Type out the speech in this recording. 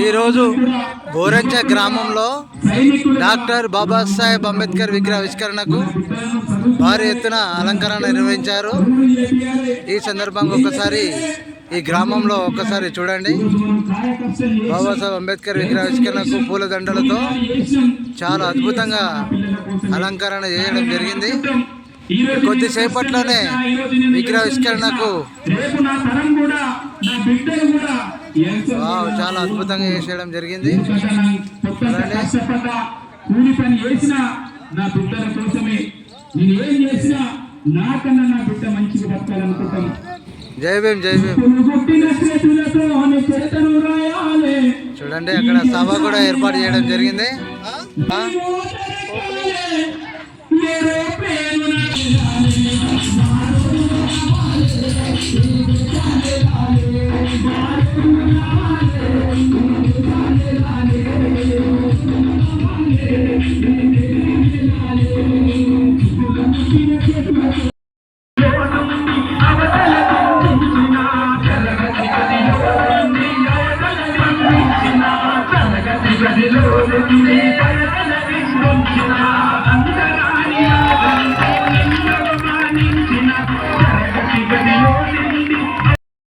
ఈరోజు గోరంచ గ్రామంలో డాక్టర్ బాబాసాహెబ్ అంబేద్కర్ విగ్రహ ఆవిష్కరణకు భారీ ఎత్తున అలంకరణ నిర్వహించారు. ఈ సందర్భంగా ఒకసారి ఈ గ్రామంలో ఒకసారి చూడండి. బాబాసాహెబ్ అంబేద్కర్ విగ్రహ ఆవిష్కరణకు పూలదండలతో చాలా అద్భుతంగా అలంకరణ చేయడం జరిగింది. కొద్దిసేపట్లోనే విగ్రహావిష్కరణకు చాలా అద్భుతంగా చేసేయడం జరిగింది. జై భీమ్ జై భీమ్. చూడండి, అక్కడ సభ కూడా ఏర్పాటు చేయడం జరిగింది.